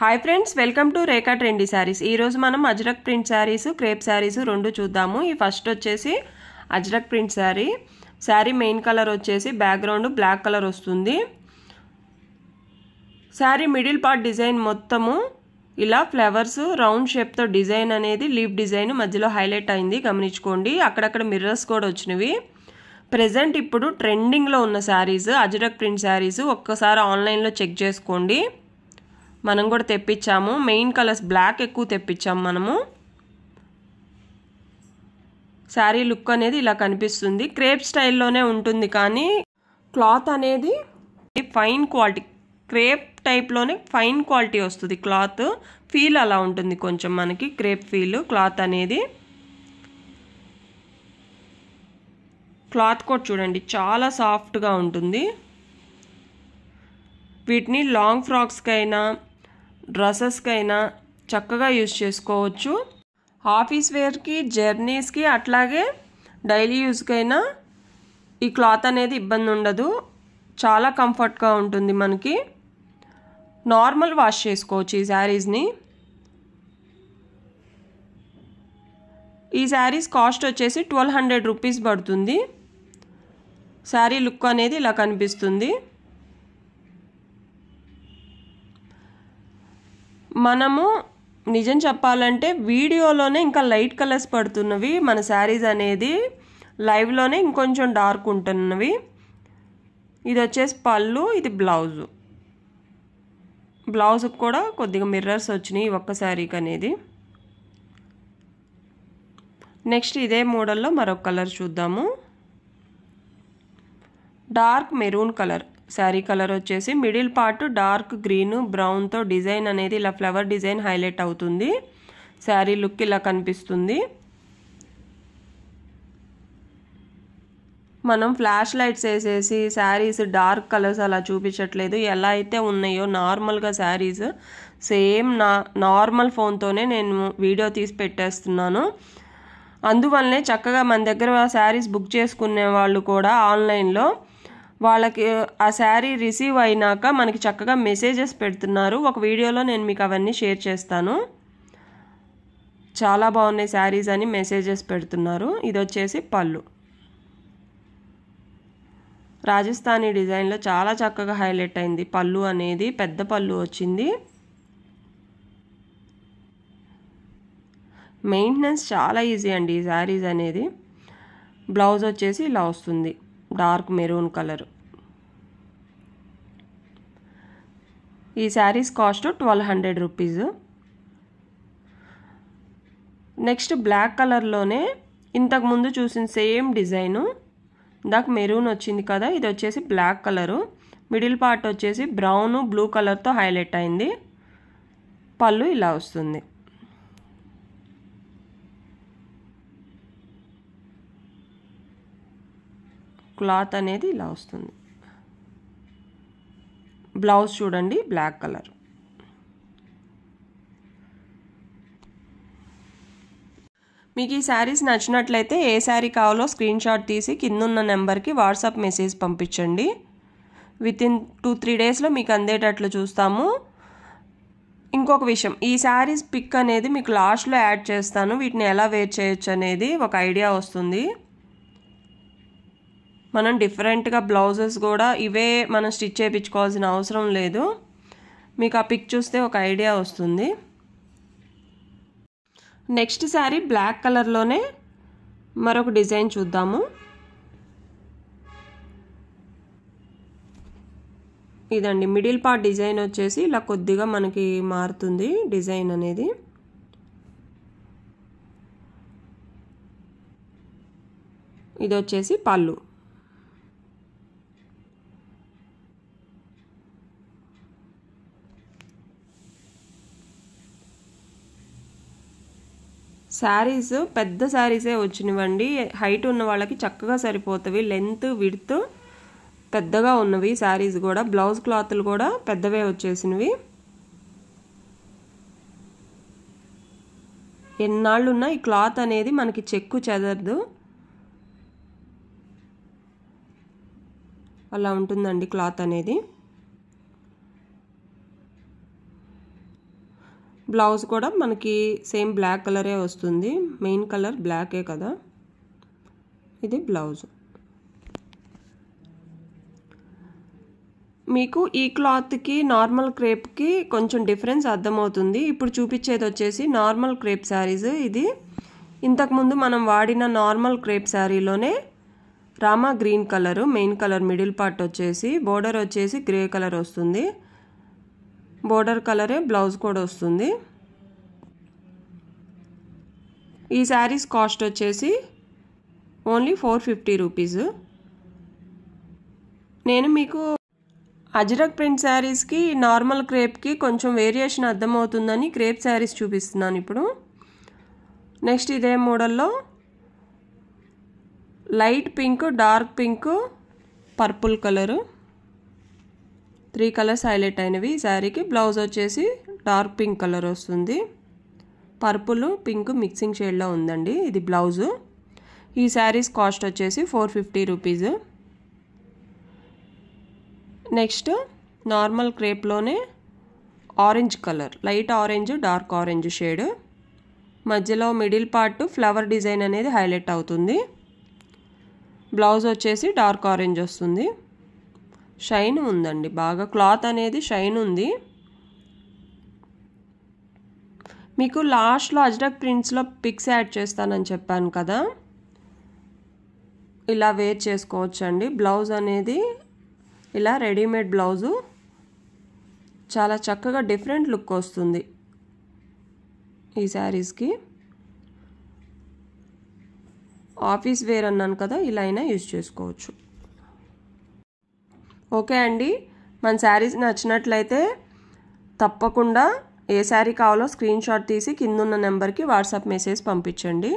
Hi friends, welcome to Rekha trendy saris. ఈరోజు మనం Ajrak print saris, crepe saris రెండు చూద్దాము. ఈ ఫస్ట్ వచ్చేసి Ajrak print sari. Sari main colour వచ్చేసి బ్యాక్గ్రౌండ్ బ్లాక్ కలర్ వస్తుంది. శారీ మిడిల్ పార్ట్ డిజైన్ మొత్తము ఇలా ఫ్లవర్స్ రౌండ్ షేప్తో డిజైన్ అనేది లీఫ్ డిజైన్ మధ్యలో హైలైట్ అయింది, గమనించుకోండి. అక్కడక్కడ మిర్రర్స్ కూడా వచ్చినవి. ప్రెజెంట్ ఇప్పుడు ట్రెండింగ్లో ఉన్న శారీస్ అజ్రక్ ప్రింట్ శారీస్. ఒక్కసారి ఆన్లైన్లో చెక్ చేసుకోండి. మనం కూడా తెప్పించాము. మెయిన్ కలర్స్ బ్లాక్ ఎక్కువ తెప్పించాము మనము. శారీ లుక్ అనేది ఇలా కనిపిస్తుంది. క్రేప్ స్టైల్లోనే ఉంటుంది, కానీ క్లాత్ అనేది ఫైన్ క్వాలిటీ, క్రేప్ టైప్లోనే ఫైన్ క్వాలిటీ వస్తుంది. క్లాత్ ఫీల్ అలా ఉంటుంది కొంచెం మనకి, క్రేప్ ఫీల్ క్లాత్ అనేది. క్లాత్ కూడా చూడండి చాలా సాఫ్ట్గా ఉంటుంది. వీటిని లాంగ్ ఫ్రాక్స్కైనా డ్రెస్సెస్కైనా చక్కగా యూజ్ చేసుకోవచ్చు. ఆఫీస్ వేర్కి, జర్నీస్కి, అట్లాగే డైలీ యూజ్కైనా ఈ క్లాత్ అనేది ఇబ్బంది ఉండదు. చాలా కంఫర్ట్గా ఉంటుంది మనకి. నార్మల్ వాష్ చేసుకోవచ్చు ఈ శారీస్ని. ఈ శారీస్ కాస్ట్ వచ్చేసి 1200 రూపీస్ పడుతుంది. శారీ లుక్ అనేది ఇలా కనిపిస్తుంది. మనము నిజం చెప్పాలంటే వీడియోలోనే ఇంకా లైట్ కలర్స్ పడుతున్నవి మన శారీస్ అనేది, లైవ్లోనే ఇంకొంచెం డార్క్ ఉంటున్నవి. ఇది వచ్చేసి పళ్ళు, ఇది బ్లౌజు. బ్లౌజ్కి కూడా కొద్దిగా మిర్రర్స్ వచ్చినాయి ఒక్క శారీకి అనేది. నెక్స్ట్ ఇదే మోడల్లో మరొక కలర్ చూద్దాము. Dark maroon colour. Sari colour వచ్చేసి మిడిల్ పార్ట్ డార్క్ గ్రీన్ బ్రౌన్తో డిజైన్ అనేది ఇలా ఫ్లవర్ డిజైన్ హైలైట్ అవుతుంది. శారీ లుక్ ఇలా కనిపిస్తుంది. మనం ఫ్లాష్ లైట్స్ వేసేసి శారీస్ డార్క్ కలర్స్ అలా చూపించట్లేదు. ఎలా అయితే ఉన్నాయో నార్మల్గా శారీస్ సేమ్ నార్మల్ ఫోన్తోనే నేను వీడియో తీసి పెట్టేస్తున్నాను. అందువల్లనే చక్కగా మన దగ్గర శారీస్ బుక్ చేసుకునే వాళ్ళు కూడా ఆన్లైన్లో వాళ్ళకి ఆ శారీ రిసీవ్ అయినాక మనకి చక్కగా మెసేజెస్ పెడుతున్నారు. ఒక వీడియోలో నేను మీకు అవన్నీ షేర్ చేస్తాను. చాలా బాగున్నాయి శారీస్ అని మెసేజెస్ పెడుతున్నారు. ఇది వచ్చేసి పళ్ళు. రాజస్థానీ డిజైన్లో చాలా చక్కగా హైలైట్ అయింది. పళ్ళు అనేది పెద్ద పళ్ళు వచ్చింది. మెయింటెనెన్స్ చాలా ఈజీ అండి ఈ శారీస్ అనేది. బ్లౌజ్ వచ్చేసి ఇలా వస్తుంది, డార్క్ మెరూన్ కలర్. ఈ saris cost 1200 rupees. Next black కలర్లోనే ఇంతకుముందు చూసిన సేమ్ డిజైను. ఇందాక మెరూన్ వచ్చింది కదా, ఇది వచ్చేసి బ్లాక్ కలరు. మిడిల్ పార్ట్ వచ్చేసి బ్రౌన్ బ్లూ కలర్తో హైలైట్ అయింది. పళ్ళు ఇలా వస్తుంది. క్లాత్ అనేది ఇలా వస్తుంది. బ్లౌజ్ చూడండి బ్లాక్ కలర్. మీకు ఈ శారీస్ నచ్చినట్లయితే ఏ శారీ కావాలో స్క్రీన్ షాట్ తీసి కిందున్న నెంబర్కి వాట్సాప్ మెసేజ్ పంపించండి. వితిన్ 2-3 డేస్లో మీకు అందేటట్లు చూస్తాము. ఇంకొక విషయం, ఈ శారీస్ పిక్ అనేది మీకు లాస్ట్లో యాడ్ చేస్తాను. వీటిని ఎలా వేర్ చేయొచ్చు అనేది ఒక ఐడియా వస్తుంది. మనం డిఫరెంట్గా బ్లౌజెస్ కూడా ఇవే మనం స్టిచ్ చేయించుకోవాల్సిన అవసరం లేదు. మీకు ఆ పిక్ చూస్తే ఒక ఐడియా వస్తుంది. నెక్స్ట్ శారీ బ్లాక్ కలర్లోనే మరొక డిజైన్ చూద్దాము. ఇదండి మిడిల్ పార్ట్ డిజైన్ వచ్చేసి ఇలా కొద్దిగా మనకి మారుతుంది డిజైన్ అనేది. ఇది వచ్చేసి పళ్ళు. శారీస్ పెద్ద శారీసే వచ్చినవండి. హైట్ ఉన్న వాళ్ళకి చక్కగా సరిపోతవి. లెంత్ విడ్త్ పెద్దగా ఉన్నవి శారీస్ కూడా. బ్లౌజ్ క్లాత్లు కూడా పెద్దవే వచ్చేసినవి. ఎన్నాళ్ళున్నా ఈ క్లాత్ అనేది మనకి చెక్కు చెదరదు, అలా ఉంటుందండి క్లాత్ అనేది. బ్లౌజ్ కూడా మనకి సేమ్ బ్లాక్ కలరే వస్తుంది, మెయిన్ కలర్ బ్లాకే కదా. ఇది బ్లౌజ్. మీకు ఈ క్లాత్కి నార్మల్ క్రేప్కి కొంచెం డిఫరెన్స్ అర్థమవుతుంది. ఇప్పుడు చూపించేది వచ్చేసి నార్మల్ క్రేప్ శారీస్. ఇది ఇంతకుముందు మనం వాడిన నార్మల్ క్రేప్ శారీలోనే Rama green colour, main colour middle part వచ్చేసి, బోర్డర్ వచ్చేసి గ్రే కలర్ వస్తుంది. బోర్డర్ కలరే బ్లౌజ్ కూడా వస్తుంది. ఈ శారీస్ కాస్ట్ వచ్చేసి ఓన్లీ 450 రూపీస్. నేను మీకు అజ్రక్ ప్రింట్ శారీస్కి నార్మల్ క్రేప్కి కొంచెం వేరియేషన్ అర్థమవుతుందని క్రేప్ శారీస్ చూపిస్తున్నాను ఇప్పుడు. నెక్స్ట్ ఇదే మోడల్లో light pink, dark pink, purple colour, 3 colours highlight అయినవి. ఈ శారీకి బ్లౌజ్ వచ్చేసి డార్క్ పింక్ కలర్ వస్తుంది. పర్పుల్ పింక్ మిక్సింగ్ షేడ్లో ఉందండి ఇది బ్లౌజు. ఈ శారీస్ కాస్ట్ వచ్చేసి 450 రూపీస్. నెక్స్ట్ నార్మల్ క్రేప్లోనే orange colour, light orange, dark orange shade, మధ్యలో మిడిల్ పార్ట్ ఫ్లవర్ డిజైన్ అనేది హైలైట్ అవుతుంది. బ్లౌజ్ వచ్చేసి డార్క్ ఆరెంజ్ వస్తుంది. షైన్ ఉందండి బాగా, క్లాత్ అనేది షైన్ ఉంది. మీకు లాస్ట్లో అజ్రక్ ప్రింట్స్లో పిక్స్ యాడ్ చేస్తానని చెప్పాను కదా, ఇలా వేర్ చేసుకోవచ్చండి. బ్లౌజ్ అనేది ఇలా రెడీమేడ్ బ్లౌజు చాలా చక్కగా డిఫరెంట్ లుక్ వస్తుంది ఈ శారీస్కి. ఆఫీస్ వేర్ అన్నాను కదా, ఇలా అయినా యూజ్ చేసుకోవచ్చు. ఓకే అండి, మన శారీస్ నచ్చినట్లయితే తప్పకుండా ఏ శారీ కావాలో స్క్రీన్ షాట్ తీసి కింద ఉన్న నెంబర్కి వాట్సాప్ మెసేజ్ పంపించండి.